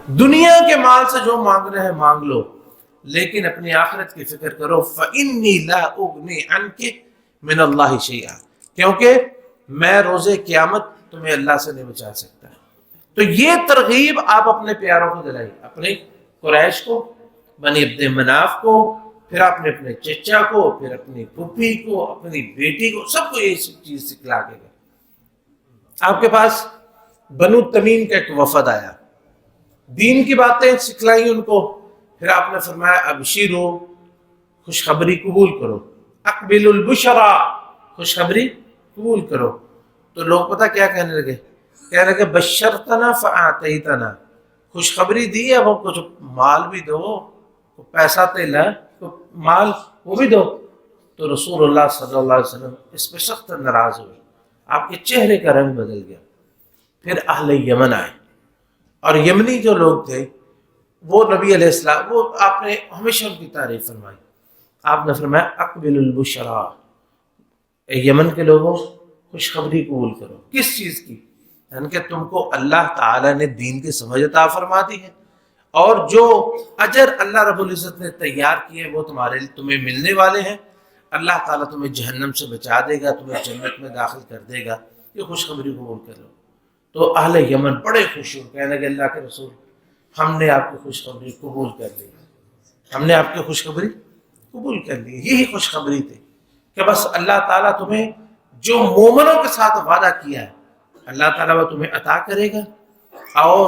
دنیا کے مال سے جو مانگنا ہے مانگ لو، لیکن اپنی آخرت کی فکر کرو۔ فَإِنِّي لَا أُغْنِي عَنْكِ مِنَ اللَّهِ شَيْئًا، کیونکہ میں روز قیامت تمہیں اللہ سے نہیں بچا سکتا۔ تو یہ ترغیب آپ اپنے پیاروں کو دلائیے، اپنے قریش کو، بنی عبد مناف کو، پھر اپنے چچا کو، پھر اپنی پھوپھی کو، اپنی بیٹی کو، سب کو یہ چیز سکھلا کے گئے۔ آپ کے پاس بنو تمیم کا ایک وفد آیا، دین کی باتیں سکھلائی ان کو، پھر آپ نے فرمایا ابشرو، خوشخبری قبول کرو، اقبل البشرا، خوشخبری قبول کرو۔ تو لوگ پتہ کیا کہنے لگے؟ کہنے لگے بشرتنا فاعطیتنا، خوشخبری دی ہے، وہ کچھ مال بھی دو، پیسہ تیل ہے، مال وہ بھی دو۔ تو رسول اللہ صلی اللہ علیہ وسلم اس پہ سخت ناراض ہوئے، آپ کے چہرے کا رنگ بدل گیا۔ پھر اہل یمن آئے، اور یمنی جو لوگ تھے وہ نبی علیہ السلام، وہ آپ نے ہمیشہ ان کی تعریف فرمائی۔ آپ نے فرمایا اقبل البشرا، اے یمن کے لوگوں خوشخبری قبول کرو۔ کس چیز کی؟ یعنی کہ تم کو اللہ تعالیٰ نے دین کی سمجھ عطا فرما دی ہے، اور جو اجر اللہ رب العزت نے تیار کیے وہ تمہیں ملنے والے ہیں۔ اللہ تعالیٰ تمہیں جہنم سے بچا دے گا، تمہیں جنت میں داخل کر دے گا، یہ خوشخبری قبول کر لو۔ تو اہل یمن بڑے خوش ہو، کہنے لگے اللہ کے رسول، ہم نے آپ کی خوشخبری قبول کر لی، ہم نے آپ کی خوشخبری قبول کر لی۔ یہی خوشخبری تھی کہ بس اللہ تعالیٰ تمہیں جو مومنوں کے ساتھ وعدہ کیا ہے اللہ تعالیٰ وہ تمہیں عطا کرے گا، اور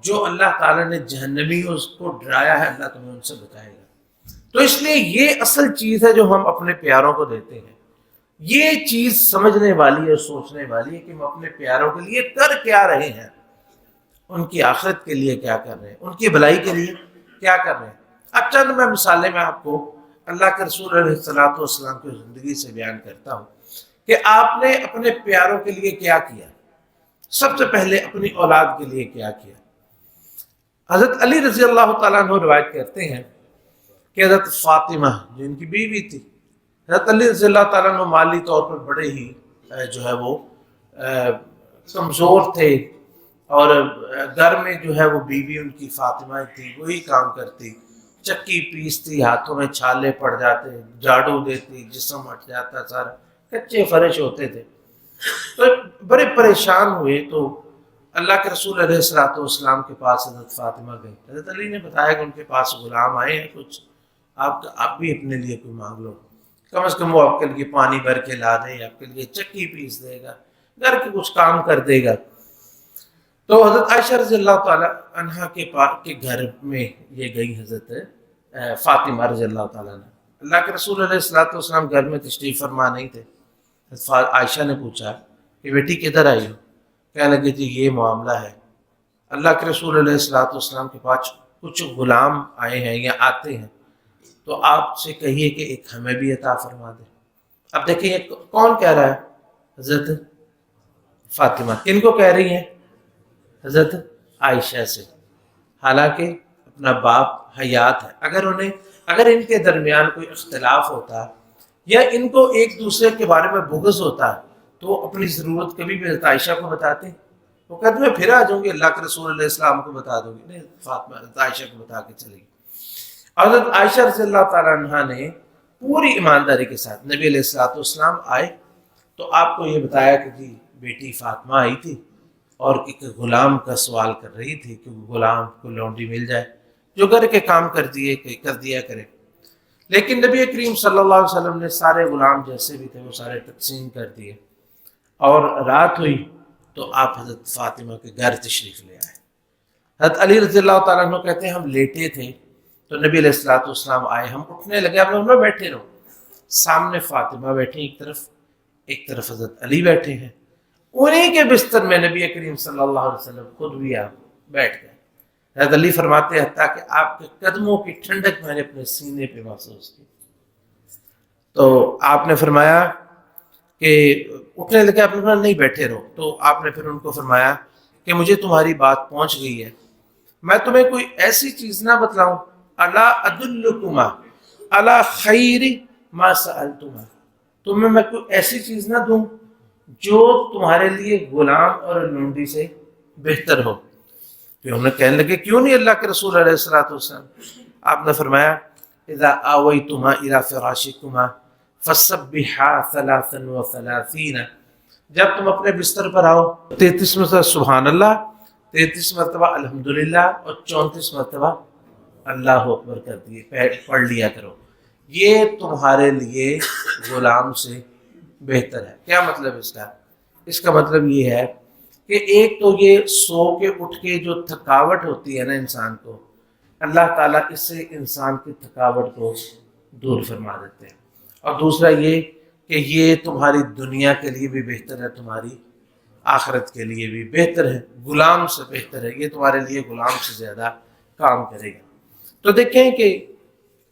جو اللہ تعالیٰ نے جہنمیوں اس کو ڈرایا ہے اللہ تمہیں ان سے بتائے گا۔ تو اس لیے یہ اصل چیز ہے جو ہم اپنے پیاروں کو دیتے ہیں، یہ چیز سمجھنے والی اور سوچنے والی ہے کہ ہم اپنے پیاروں کے لیے کر کیا رہے ہیں، ان کی آخرت کے لیے کیا کر رہے ہیں، ان کی بھلائی کے لیے کیا کر رہے ہیں۔ اب چند میں مثالیں میں آپ کو اللہ کے رسول علیہ الصلوۃ والسلام کی زندگی سے بیان کرتا ہوں کہ آپ نے اپنے پیاروں کے لیے کیا کیا۔ سب سے پہلے اپنی اولاد کے لیے کیا کیا۔ حضرت علی رضی اللہ تعالیٰ عنہ روایت کرتے ہیں کہ حضرت فاطمہ جو ان کی بیوی تھی، حضرت علی رضی اللہ تعالیٰ عنہ مالی طور پر بڑے ہی جو ہے وہ کمزور تھے، اور گھر میں جو ہے وہ بیوی ان کی فاطمہ تھی، وہی کام کرتی، چکی پیستی، ہاتھوں میں چھالے پڑ جاتے، جھاڑو دیتی، جسم ہٹ جاتا، سارا کچے فرش ہوتے تھے۔ تو بڑے پریشان ہوئے، تو اللہ کے رسول علیہ السلام کے پاس حضرت فاطمہ گئی۔ حضرت علی نے بتایا کہ ان کے پاس غلام آئے ہیں کچھ، آپ بھی اپنے لیے کوئی مانگ لو، کم از کم وہ آپ کے لیے پانی بھر کے لا دے، آپ کے لیے چکی پیس دے گا، گھر کے کچھ کام کر دے گا۔ تو حضرت عائشہ رضی اللہ تعالیٰ عنہ کے گھر میں یہ گئی حضرت فاطمہ رضی اللہ تعالیٰ عنہ۔ اللہ کے رسول علیہ السلام گھر میں تشریف فرما نہیں تھے۔ عائشہ نے پوچھا کہ بیٹی کدھر آئی ہو؟ کہنے لگی جی یہ معاملہ ہے، اللہ کے رسول علیہ السلام کے پاس کچھ غلام آئے ہیں یا آتے ہیں، تو آپ سے کہیے کہ ایک ہمیں بھی عطا فرما دے۔ اب دیکھیں یہ کون کہہ رہا ہے؟ حضرت فاطمہ۔ کن کو کہہ رہی ہیں؟ حضرت عائشہ سے، حالانکہ اپنا باپ حیات ہے۔ اگر ان کے درمیان کوئی اختلاف ہوتا یا ان کو ایک دوسرے کے بارے میں بغض ہوتا تو وہ اپنی ضرورت کبھی بھی حضرت عائشہ کو بتاتے؟ وہ کہتے میں پھر آ جاؤں گی، اللہ کے رسول علیہ السلام کو بتا دوں گی۔ نہیں، فاطمہ حضرت عائشہ کو بتا کے چلے گی۔ حضرت عائشہ رضی اللہ تعالیٰ عنہ نے پوری ایمانداری کے ساتھ، نبی علیہ السلام آئے تو آپ کو یہ بتایا کہ جی بیٹی فاطمہ آئی تھی اور ایک غلام کا سوال کر رہی تھی کہ غلام کو لونڈی مل جائے جو گھر کے کام کر دیا کرے۔ لیکن نبی کریم صلی اللہ علیہ وسلم نے سارے غلام جیسے بھی تھے وہ سارے تقسیم کر دیے، اور رات ہوئی تو آپ حضرت فاطمہ کے گھر تشریف لے آئے۔ حضرت علی رضی اللہ تعالیٰ عنہ کہتے ہیں ہم لیٹے تھے تو نبی علیہ السلام آئے، ہم اٹھنے لگے، آپ نے بیٹھے رہو، سامنے فاطمہ بیٹھی ایک طرف حضرت علی بیٹھے ہیں، انہیں کے بستر میں نبی کریم صلی اللہ علیہ وسلم خود بھی آپ بیٹھ گئے۔ حضرت علی فرماتے ہیں حتیٰ کہ آپ کے قدموں کی ٹھنڈک میں نے اپنے سینے پہ محسوس کی۔ تو آپ نے فرمایا کہ اٹھنے لگے، آپ نے فرمایا نہیں بیٹھے رہو، تو آپ نے پھر ان کو فرمایا کہ مجھے تمہاری بات پہنچ گئی ہے، میں تمہیں کوئی ایسی چیز نہ بتلاؤں، الا ادلکما علی خیر ما سألتما، تمہیں میں کوئی ایسی چیز نہ دوں جو تمہارے لیے غلام اور لونڈی سے بہتر ہو۔ پھر انہوں نے کہنے لگے کیوں نہیں اللہ کے رسول علیہ الصلوۃ والسلام؟ آپ نے فرمایا اذا آویتما الی فراشکما فسبحا 33، جب تم اپنے بستر پر آؤ 33 مرتبہ سبحان اللہ، 33 مرتبہ الحمدللہ اور 34 مرتبہ اللہ اکبر کر دیے پڑھ لیا کرو، یہ تمہارے لیے غلام سے بہتر ہے۔ کیا مطلب اس کا؟ اس کا مطلب یہ ہے کہ ایک تو یہ سو کے اٹھ کے جو تھکاوٹ ہوتی ہے نا انسان کو، اللہ تعالیٰ اس سے انسان کی تھکاوٹ کو دور فرما دیتے ہیں، اور دوسرا یہ کہ یہ تمہاری دنیا کے لیے بھی بہتر ہے، تمہاری آخرت کے لیے بھی بہتر ہے، غلام سے بہتر ہے، یہ تمہارے لیے غلام سے زیادہ کام کرے گا۔ تو دیکھیں کہ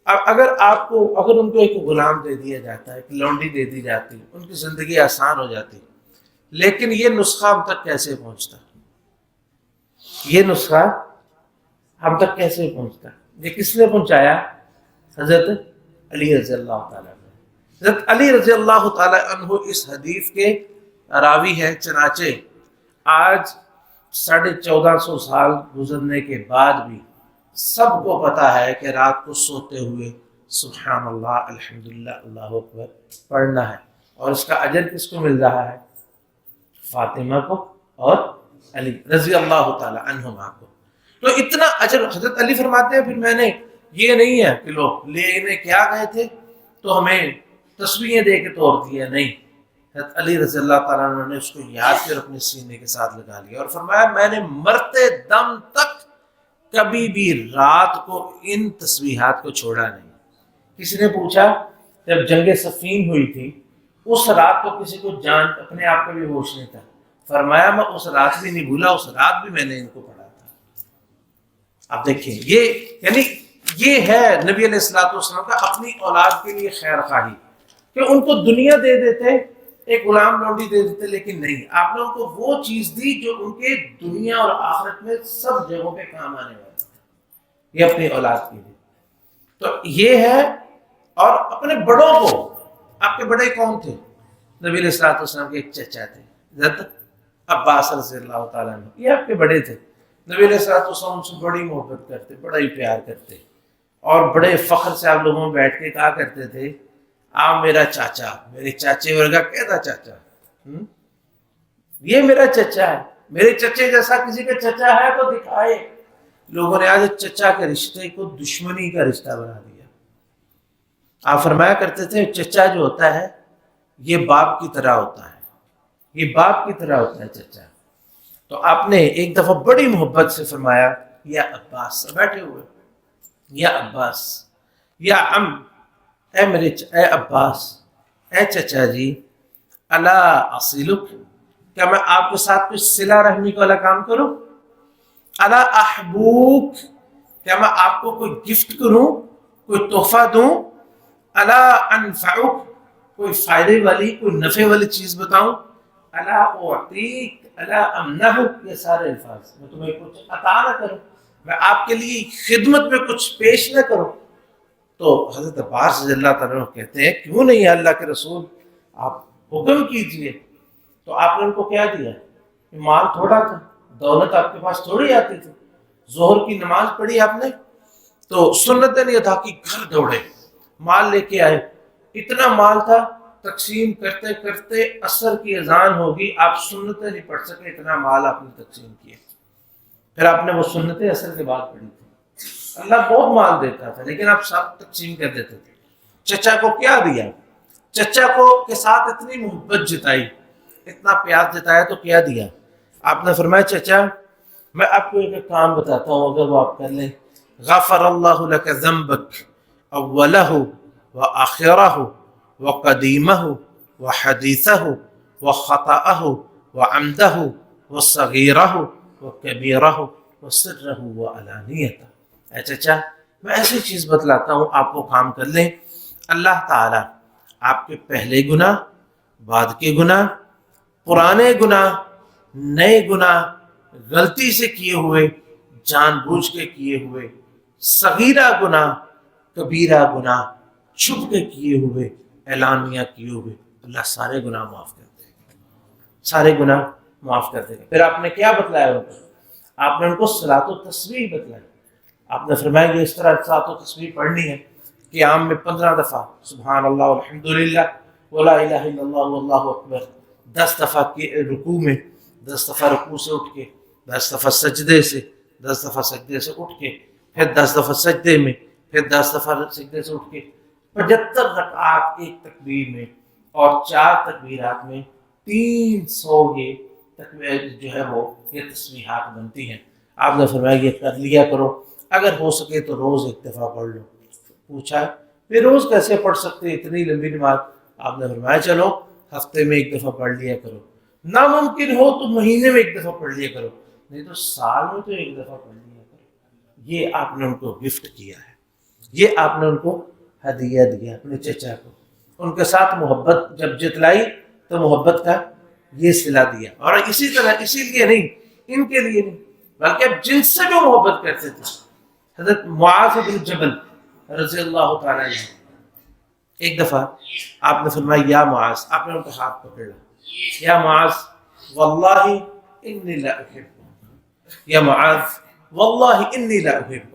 اگر ان کو ایک غلام دے دیا جاتا ہے، ایک لونڈی دے دی جاتی، ان کی زندگی آسان ہو جاتی، لیکن یہ نسخہ ہم تک کیسے پہنچتا؟ یہ نسخہ ہم تک کیسے پہنچتا؟ یہ کس نے پہنچایا؟ حضرت علی رضی اللہ تعالیٰ عنہ۔ حضرت علی رضی اللہ تعالیٰ عنہ اس حدیث کے راوی ہیں، چنانچہ آج 1450 سال گزرنے کے بعد بھی سب کو پتا ہے کہ رات کو سوتے ہوئے سبحان اللہ الحمدللہ اللہ اکبر پڑھنا ہے، اور اس کا اجر کس کو مل رہا ہے؟ فاطمہ کو اور علی رضی اللہ تعالی عنہما کو۔ تو اتنا اجر حضرت علی فرماتے ہیں، پھر میں نے یہ نہیں ہے کہ لوگ لینے کیا گئے تھے تو ہمیں تسبیحیں دے کے توڑ دیا، نہیں، حضرت علی رضی اللہ تعالیٰ عنہ نے اس کو یاد کر اپنے سینے کے ساتھ لگا لیا اور فرمایا میں نے مرتے دم تک کبھی بھی رات کو ان تسبیحات کو چھوڑا نہیں۔ کسی نے پوچھا جب جنگ صفین ہوئی تھی اس رات کو کسی کو جان اپنے آپ کا بھی ہوش نہیں تھا، فرمایا میں اس رات بھی نہیں بھولا، اس رات بھی میں نے ان کو پڑھا تھا۔ آپ دیکھیں یہ ہے نبی علیہ الصلوۃ والسلام کا اپنی اولاد کے لیے خیر خواہی، کہ ان کو دنیا دے دیتے، ایک غلام لونڈی دے دیتے، لیکن نہیں، آپ نے ان کو وہ چیز دی جو ان کے دنیا اور آخرت میں سب جگہوں پہ کام آنے والی ہے، یہ اپنی اولاد کی دی۔ تو یہ ہے، اور اپنے بڑوں کو، آپ کے بڑے کون تھے؟ نبی علیہ الصلوۃ والسلام کے ایک چچا تھے حضرت عباس رضی اللہ تعالیٰ عنہ، یہ آپ کے بڑے تھے، نبی علیہ الصلوۃ والسلام سے بڑی محبت کرتے، بڑا ہی پیار کرتے، اور بڑے فخر سے آپ لوگوں میں بیٹھ کے کہا کرتے تھے آپ میرا چاچا، میرے چاچے ورگا کہتا چاچا، یہ میرا چچا ہے، میرے چچے جیسا کسی کا چچا ہے تو دکھائے۔ لوگوں نے آج چچا کے رشتے کو دشمنی کا رشتہ بنا دیا۔ آپ فرمایا کرتے تھے چچا جو ہوتا ہے یہ باپ کی طرح ہوتا ہے، یہ باپ کی طرح ہوتا ہے چچا۔ تو آپ نے ایک دفعہ بڑی محبت سے فرمایا یا عباس، بیٹھے ہوئے، یا عباس، یا اے عباس، اے چچا جی، الا اصلک، کیا میں آپ کے ساتھ کچھ صلہ رحمی والا کام کروں؟ الا احبوک، کیا میں آپ کو کوئی گفٹ کروں، کوئی تحفہ دوں؟ الا انفعک، کوئی فائدے والی، کوئی نفع والی چیز بتاؤں؟ الا اعطیک، الا امنحک، یہ سارے الفاظ، میں تمہیں کچھ عطا نہ کروں، میں آپ کے لیے خدمت میں کچھ پیش نہ کروں؟ تو حضرت عباس رضی اللہ تعالیٰ کہتے ہیں کیوں نہیں اللہ کے رسول، آپ حکم کیجئے۔ تو آپ نے ان کو کیا دیا؟ مال تھوڑا تھا، دولت آپ کے پاس تھوڑی آتی تھی، ظہر کی نماز پڑھی آپ نے تو سنتیں نہیں ادا کی، گھر دوڑے، مال لے کے آئے، اتنا مال تھا، تقسیم کرتے کرتے عصر کی اذان ہوگی، آپ سنتیں نہیں پڑھ سکے، اتنا مال آپ نے تقسیم کیا۔ پھر آپ نے وہ سنتیں عصر کے بعد پڑھی تھی۔ اللہ بہت مال دیتا تھا لیکن آپ سب تقسیم کر دیتے تھے۔ چچا کو کیا دیا؟ چچا کو کے ساتھ اتنی محبت جتائی، اتنا پیار جتایا، تو کیا دیا؟ آپ نے فرمایا چچا میں آپ کو ایک کام بتاتا ہوں، اگر وہ آپ کر لیں، غفر اللہ لک ذنبک اولہ وآخرہ وقدیمہ وحدیثہ وخطأہ وعمدہ وصغیرہ وکبیرہ وسرہ وعلانیتہ۔ اے چچا میں ایسی چیز بتلاتا ہوں، آپ وہ کام کر لیں، اللہ تعالیٰ آپ کے پہلے گناہ، بعد کے گناہ، پرانے گناہ، نئے گناہ، غلطی سے کیے ہوئے، جان بوجھ کے کیے ہوئے، صغیرہ گناہ، کبیرہ گناہ، چھپ کے کیے ہوئے، اعلانیہ کیے ہوئے، اللہ سارے گناہ معاف کر دے گا، سارے گناہ معاف کر دے گا۔ پھر آپ نے کیا بتلایا ان کو؟ آپ نے ان کو صلاۃ و تسبیح بتلائی. آپ نے فرمایا کہ اس طرح صلاۃ و تسبیح پڑھنی ہے قیام میں 15 دفعہ سبحان اللہ والحمدللہ ولا الہ الا اللہ واللہ اکبر، 10 دفعہ رکوع میں، 10 دفعہ رکوع سے اٹھ کے، 10 دفعہ سجدے سے، 10 دفعہ سجدے سے اٹھ کے، پھر 10 دفعہ سجدے میں، پھر 10 دفعہ سجدے سے اٹھ کے، 75 رکعات ایک تکبیر میں، اور 4 تکبیرات میں 300 یہ تکبیر جو ہے وہ یہ تسبیحات بنتی ہیں. آپ نے فرمایا یہ کر لیا کرو، اگر ہو سکے تو روز ایک دفعہ پڑھ لو. پوچھا پھر روز کیسے پڑھ سکتے اتنی لمبی نماز؟ آپ نے فرمایا چلو ہفتے میں ایک دفعہ پڑھ لیا کرو، ناممکن ہو تو مہینے میں ایک دفعہ پڑھ لیا کرو، نہیں تو سال میں تو ایک دفعہ پڑھ لیا کرو. یہ آپ نے ان کو گفٹ کیا ہے، یہ آپ نے ان کو ہدیہ دیا اپنے چچا کو. ان کے ساتھ محبت جب جتلائی تو محبت کا یہ صلہ دیا. اور اسی طرح اسی لیے نہیں، ان کے لیے نہیں، بلکہ اب جن سے جو محبت کرتے تھے، حضرت معاذ بن جبل رضی اللہ تعالیٰ عنہ، ایک دفعہ آپ نے فرمایا یا معاذ، آپ نے ان کا ہاتھ پکڑا، یا معاذ واللہ انی لا احبک، یا معاذ واللہ انی لا احبک،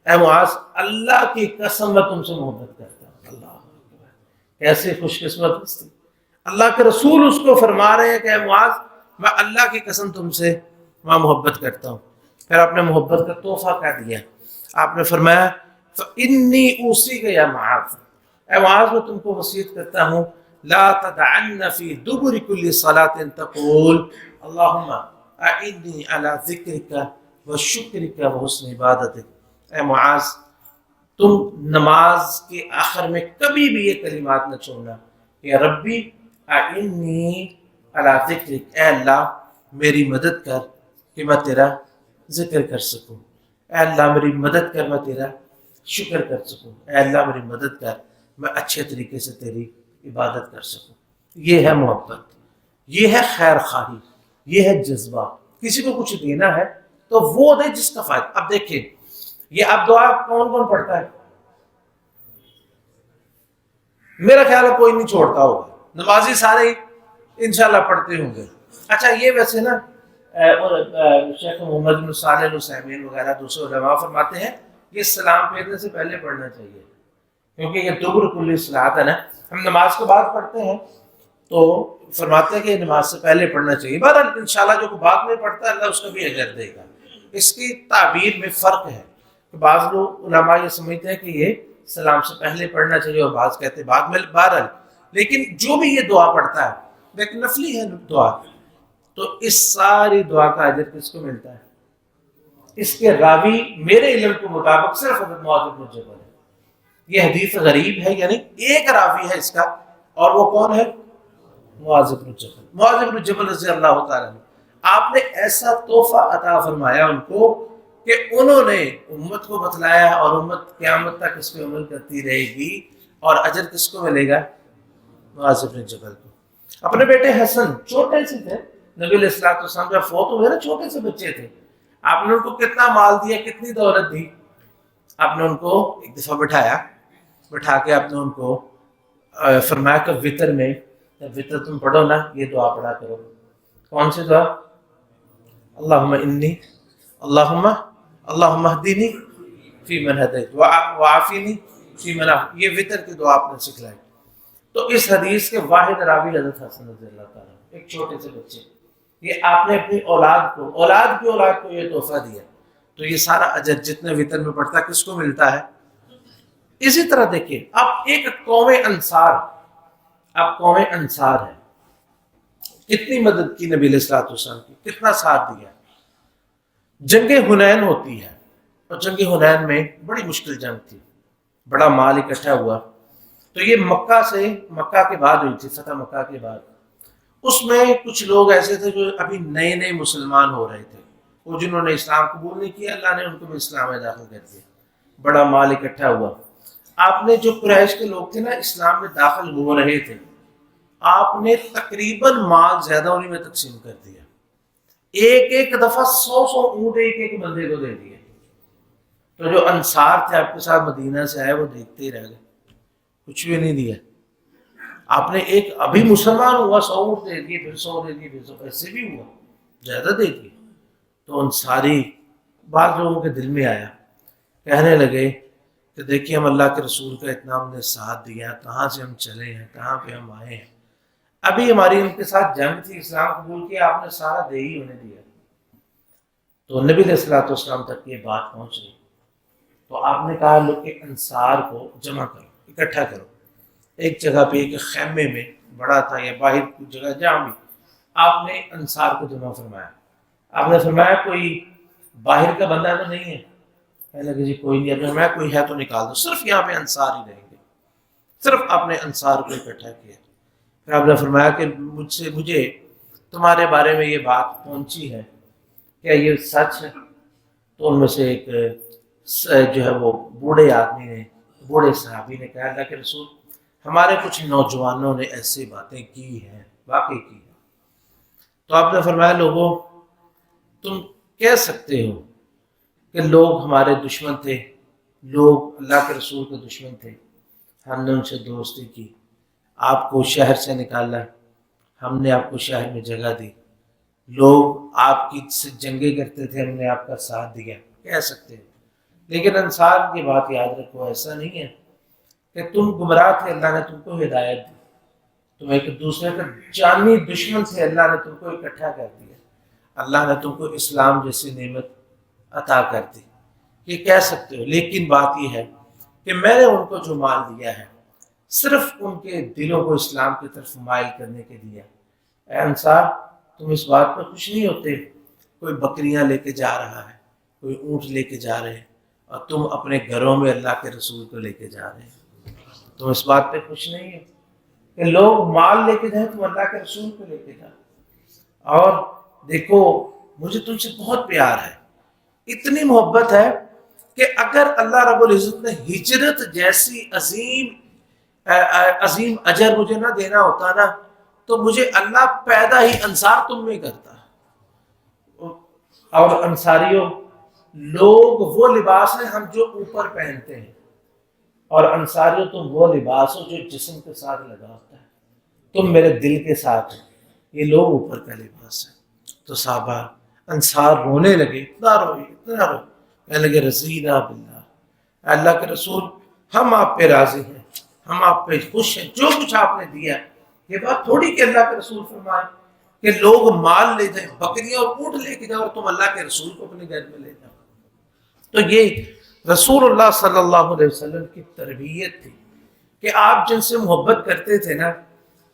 اے معاذ اللہ کی قسم میں تم سے محبت کرتا ہوں. اللہ اکبر، کیسے خوش قسمت تھی. اللہ کے رسول اس کو فرما رہے ہیں کہ اے معاذ میں اللہ کی قسم تم سے میں محبت کرتا ہوں. پھر آپ نے محبت کا تحفہ کیا دیا؟ آپ نے فرمایا فإنی اوصیک یا معاذ، اے معاذ میں تم کو وصیت کرتا ہوں لا تدعن فی دبر کل صلاۃ تقول اللہم اعنی علی ذکرک وشکرک وحسن عبادتک. اے معاذ تم نماز کے آخر میں کبھی بھی یہ کلمات نہ چھوڑنا کہ ربی اعنی علی ذکرک، اے اللہ میری مدد کر کہ میں تیرا ذکر کر سکوں، اے اللہ میری مدد کر میں تیرا شکر کر سکوں، اے اللہ میری مدد کر میں اچھے طریقے سے تیری عبادت کر سکوں. یہ ہے محبت، یہ ہے خیر خواہی، یہ ہے جذبہ. کسی کو کچھ دینا ہے تو وہ دے جس کا فائدہ. اب دیکھیں یہ اب دعا کون کون پڑھتا ہے؟ میرا خیال ہے کوئی نہیں چھوڑتا ہوگا، نمازی سارے انشاءاللہ پڑھتے ہوں گے. اچھا یہ ویسے نا اور شیخ محمد بن صالح العثیمین وغیرہ دوسرے علماء فرماتے ہیں یہ سلام پھیرنے سے پہلے پڑھنا چاہیے، کیونکہ یہ دبر کل صلاۃ ہے نا، ہم نماز کے بعد پڑھتے ہیں تو فرماتے ہیں کہ نماز سے پہلے پڑھنا چاہیے. بہرحال انشاءاللہ جو بعد میں پڑھتا ہے اللہ اس کا بھی اجر دے گا. اس کی تعبیر میں فرق ہے کہ بعض لوگ علماء یہ سمجھتے ہیں کہ یہ سلام سے پہلے پڑھنا چاہیے اور بعض کہتے ہیں بعد میں. بہرحال لیکن جو بھی یہ دعا پڑھتا ہے لیکن نفلی ہے دعا، تو اس ساری دعا کا اجر کس کو ملتا ہے؟ اس کے راوی میرے علم کے مطابق صرف حضرت معاذ بن جبل ہے. یہ حدیث غریب ہے، یعنی ایک راوی ہے اس کا، اور وہ کون ہے؟ معاذ بن جبل. معاذ بن جبل رضی اللہ تعالیٰ عنہ. آپ نے ایسا تحفہ عطا فرمایا ان کو کہ انہوں نے امت کو بتلایا، اور امت قیامت تک اس پہ عمل کرتی رہے گی، اور اجر کس کو ملے گا؟ معاذ بن جبل کو. اپنے بیٹے حسن چھوٹے سے تھے، نبی علیہ الصلوۃ والسلام جب فوت ہوئے نا چھوٹے سے بچے تھے، آپ نے ان کو کتنا مال دیا، کتنی دولت دی. آپ نے ان کو ایک دفعہ بٹھا کے آپ نے ان کو فرمایا کہ وطر میں جب وطر تم پڑھو نا یہ دعا پڑھا کرو. کون سی دعا؟ اللہم انی اللہم اہدنی فی من ہدیت وعافنی فی من عافیت. یہ وطر کی دعا آپ نے سکھلائی. تو اس حدیث کے واحد راوی حضرت حسن رضی اللہ تعالیٰ، ایک چھوٹے سے بچے. یہ آپ نے اپنی اولاد کو یہ تحفہ دیا، تو یہ سارا اجر جتنے وطر میں پڑتا ہے کس کو ملتا ہے؟ اسی طرح دیکھیں اب ایک قوم انصار ہے، کتنی مدد کی نبی علیہ الصلوۃ والسلام کی، کتنا ساتھ دیا. جنگ حنین ہوتی ہے، اور جنگ حنین میں بڑی مشکل جنگ تھی، بڑا مال اکٹھا ہوا. تو یہ مکہ کے بعد ہوئی تھی، فتح مکہ کے بعد. اس میں کچھ لوگ ایسے تھے جو ابھی نئے مسلمان ہو رہے تھے، وہ جنہوں نے اسلام قبول نہیں کیا، اللہ نے ان کو بھی اسلام میں داخل کر دیا. بڑا مال اکٹھا ہوا. آپ نے جو قریش کے لوگ تھے نا اسلام میں داخل ہو رہے تھے، آپ نے تقریباً مال زیادہ انہیں میں تقسیم کر دیا. ایک دفعہ 100 اونٹ ایک بندے کو دے دیے. تو جو انصار تھے آپ کے ساتھ مدینہ سے آئے وہ دیکھتے ہی رہ گئے، کچھ بھی نہیں دیا. آپ نے ایک ابھی مسلمان ہوا 100 اونٹ دے دیے، پھر 100 دے دیے، پھر 100، ایسے بھی ہوا زیادہ دے دیے. تو انصاری بعض لوگوں کے دل میں آیا، کہنے لگے کہ دیکھیے ہم اللہ کے رسول کا اتنا ہم نے ساتھ دیا، کہاں سے ہم چلے ہیں، کہاں پہ ہم آئے ہیں، ابھی ہماری ان کے ساتھ جنگ تھی، اسلام قبول کیا، آپ نے سارا دے ہی ہونے دیا۔ تو نبی علیہ الصلوۃ والسلام تک یہ بات پہنچ گئی، تو آپ نے کہا لوگ کہ انصار کو جمع کرو، اکٹھا کرو ایک جگہ پہ، ایک خیمے میں بڑا تھا یا باہر کی جگہ جہاں بھی، آپ نے انصار کو جمع فرمایا۔ آپ نے فرمایا کوئی باہر کا بندہ تو نہیں ہے؟ کہنے لگے جی کوئی نہیں۔ آپ نے فرمایا کوئی ہے تو نکال دو، صرف یہاں پہ انصار ہی رہیں گے، صرف آپ نے انصار کو اکٹھا کیا۔ پھر آپ نے فرمایا کہ مجھے تمہارے بارے میں یہ بات پہنچی ہے، کیا یہ سچ ہے؟ تو ان میں سے ایک جو ہے وہ بوڑھے آدمی نے، بوڑھے صحابی نے کہا اللہ کے رسول ہمارے کچھ نوجوانوں نے ایسی باتیں کی ہیں، واقعی کی ہیں۔ تو آپ نے فرمایا لوگوں تم کہہ سکتے ہو کہ لوگ ہمارے دشمن تھے، لوگ اللہ کے رسول کے دشمن تھے، ہم نے ان سے دوستی کی، آپ کو شہر سے نکالا، ہم نے آپ کو شہر میں جگہ دی، لوگ آپ کی سے جنگیں کرتے تھے، ہم نے آپ کا ساتھ دیا، کہہ سکتے ہیں۔ لیکن انصار کی بات یاد رکھو، ایسا نہیں ہے کہ تم گمراہ تھے اللہ نے تم کو ہدایت دی، تم ایک دوسرے کا جانی دشمن سے اللہ نے تم کو اکٹھا کر دیا، اللہ نے تم کو اسلام جیسی نعمت عطا کر دی، یہ کہہ سکتے ہو۔ لیکن بات یہ ہے کہ میں نے ان کو جو مال دیا ہے صرف ان کے دلوں کو اسلام کی طرف مائل کرنے کے دیا۔ اے انصار تم اس بات پہ خوش نہیں ہوتے، کوئی بکریاں لے کے جا رہا ہے، کوئی اونٹ لے کے جا رہے ہیں، اور تم اپنے گھروں میں اللہ کے رسول کو لے کے جا رہے ہیں، تم اس بات پہ خوش نہیں ہو کہ لوگ مال لے کے جائیں، تم اللہ کے رسول کو لے کے جاؤ؟ اور دیکھو مجھے تم سے بہت پیار ہے، اتنی محبت ہے کہ اگر اللہ رب العزت نے ہجرت جیسی عظیم اجر مجھے نہ دینا ہوتا نا، تو مجھے اللہ پیدا ہی انصار تم میں کرتا۔ اور انصاریوں لوگ وہ لباس ہیں ہم جو اوپر پہنتے ہیں، اور انصاریوں تم وہ لباس ہو جو جسم کے ساتھ لگا ہوتا ہے، تم میرے دل کے ساتھ ہو، یہ لوگ اوپر کا لباس ہے۔ تو صحابہ انصار رونے لگے، اتنا روئے اتنا روئے، کہنے لگے رضینا باللہ، اللہ کے رسول ہم آپ پہ راضی ہیں، ہم آپ پہ خوش ہیں، جو کچھ آپ نے دیا۔ یہ بات تھوڑی کہ اللہ کے رسول فرمائے کہ لوگ مال لے جائیں، بکریاں اور اونٹ لے کے جاؤ، اور تم اللہ کے رسول کو اپنے گھر میں لے جاؤ۔ تو یہ رسول اللہ صلی اللہ علیہ وسلم کی تربیت تھی کہ آپ جن سے محبت کرتے تھے نا،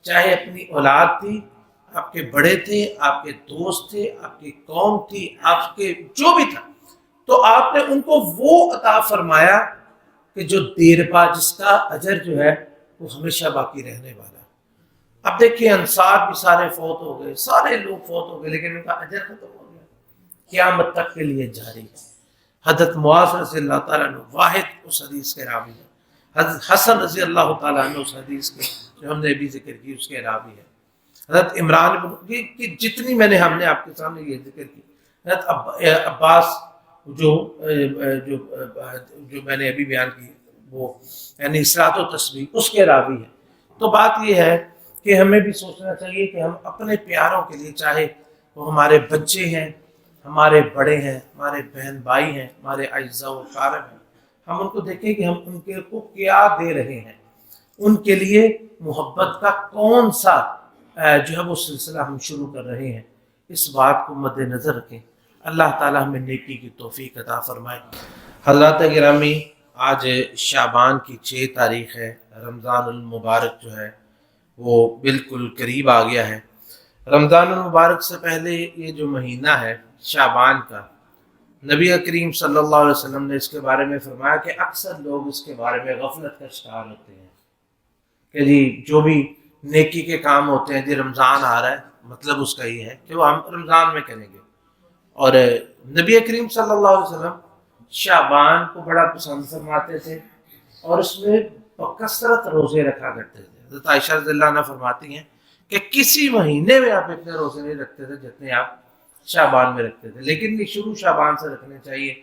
چاہے اپنی اولاد تھی، آپ کے بڑے تھے، آپ کے دوست تھے، آپ کی قوم تھی، آپ کے جو بھی تھا، تو آپ نے ان کو وہ عطا فرمایا کہ جو دیر پا، جس کا اجر جو ہے وہ ہمیشہ باقی رہنے والا۔ اب دیکھیے انصار بھی سارے فوت ہو گئے، سارے لوگ فوت ہو گئے، لیکن ان کا اجر ختم ہو گیا، قیامت تک کے لیے جاری ہے۔ حضرت معاذ رضی اللہ تعالیٰ عنہ واحد اس حدیث کے راوی ہے، حضرت حسن رضی اللہ تعالیٰ عنہ اس حدیث کے جو ہم نے ابھی ذکر کی اس کے راوی ہے، حضرت عمران کی جتنی ہم نے آپ کے سامنے یہ ذکر کی، حضرت عباس جو میں نے ابھی بیان کی وہ یعنی اصلاۃ و تسبیح اس کے راوی ہے۔ تو بات یہ ہے کہ ہمیں بھی سوچنا چاہیے کہ ہم اپنے پیاروں کے لیے، چاہے وہ ہمارے بچے ہیں، ہمارے بڑے ہیں، ہمارے بہن بھائی ہیں، ہمارے اعزاء و اقارب ہیں، ہم ان کو دیکھیں کہ ہم ان کے کو کیا دے رہے ہیں، ان کے لیے محبت کا کون سا جو ہے وہ سلسلہ ہم شروع کر رہے ہیں، اس بات کو مد نظر رکھیں۔ اللہ تعالیٰ ہمیں نیکی کی توفیق عطا فرمائے۔ حضرات گرامی، آج شعبان کی 6 تاریخ ہے، رمضان المبارک جو ہے وہ بالکل قریب آ گیا ہے۔ رمضان المبارک سے پہلے یہ جو مہینہ ہے شعبان کا، نبی کریم صلی اللہ علیہ وسلم نے اس کے بارے میں فرمایا کہ اکثر لوگ اس کے بارے میں غفلت کا شکار ہوتے ہیں کہ جی جو بھی نیکی کے کام ہوتے ہیں، جی رمضان آ رہا ہے، مطلب اس کا یہ ہے کہ وہ ہم رمضان میں کریں گے۔ اور نبی کریم صلی اللہ علیہ وسلم شعبان کو بڑا پسند فرماتے تھے اور اس میں بکثرت روزے رکھا کرتے تھے۔ حضرت عائشہ رضی اللہ عنہ فرماتی ہیں کہ کسی مہینے میں آپ اتنے روزے نہیں رکھتے تھے جتنے آپ شعبان میں رکھتے تھے، لیکن یہ شروع شعبان سے رکھنے چاہیے،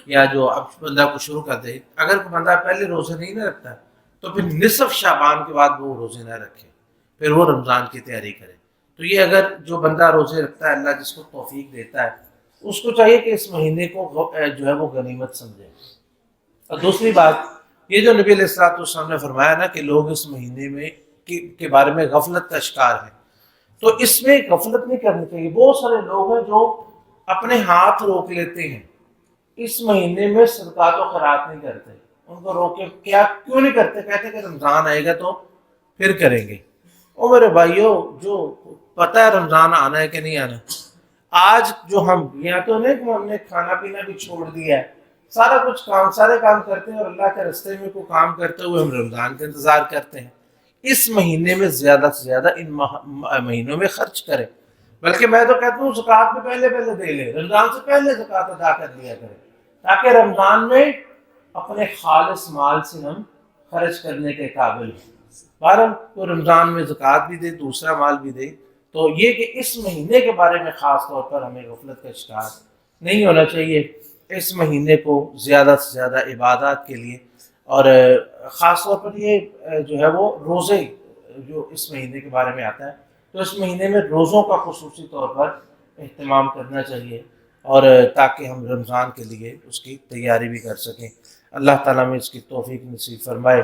یا جو اب بندہ کو شروع کر دے۔ اگر کوئی بندہ پہلے روزے نہیں نہ رکھتا تو پھر نصف شعبان کے بعد وہ روزے نہ رکھے، پھر وہ رمضان کی تیاری کرے۔ تو یہ اگر جو بندہ روزے رکھتا ہے، اللہ جس کو توفیق دیتا ہے، اس کو چاہیے کہ اس مہینے کو جو ہے وہ غنیمت سمجھے۔ اور دوسری بات یہ جو نبی علیہ الصلوۃ والسلام نے فرمایا نا کہ لوگ اس مہینے میں کے بارے میں غفلت کا شکار ہیں، تو اس میں غفلت نہیں کرنی چاہیے۔ بہت سارے لوگ ہیں جو اپنے ہاتھ روک لیتے ہیں، اس مہینے میں صدقات و خیرات نہیں کرتے، ان کو روکے کیوں نہیں کرتے؟ کہتے کہ رمضان آئے گا تو پھر کریں گے۔ او میرے بھائیوں، جو پتہ ہے رمضان آنا ہے کہ نہیں آنا، آج جو ہم یا تو نہیں کہ ہم نے کھانا پینا بھی چھوڑ دیا ہے، سارے کام کرتے ہیں اور اللہ کے راستے میں کوئی کام کرتے ہوئے ہم رمضان کا انتظار کرتے ہیں۔ اس مہینے میں زیادہ سے زیادہ ان مہینوں میں خرچ کریں، بلکہ میں تو کہتا ہوں زکوٰۃ میں پہلے دے لیں، رمضان سے پہلے زکوٰۃ ادا کر لیا کریں، تاکہ رمضان میں اپنے خالص مال سے ہم خرچ کرنے کے قابل ہیں۔ بہرحال تو رمضان میں زکوٰۃ بھی دے، دوسرا مال بھی دے، تو یہ کہ اس مہینے کے بارے میں خاص طور پر ہمیں غفلت کا شکار نہیں ہونا چاہیے۔ اس مہینے کو زیادہ سے زیادہ عبادات کے لیے، اور خاص طور پر یہ جو ہے وہ روزے جو اس مہینے کے بارے میں آتا ہے، تو اس مہینے میں روزوں کا خصوصی طور پر اہتمام کرنا چاہیے، اور تاکہ ہم رمضان کے لیے اس کی تیاری بھی کر سکیں۔ اللہ تعالیٰ میں اس کی توفیق نصیب فرمائے۔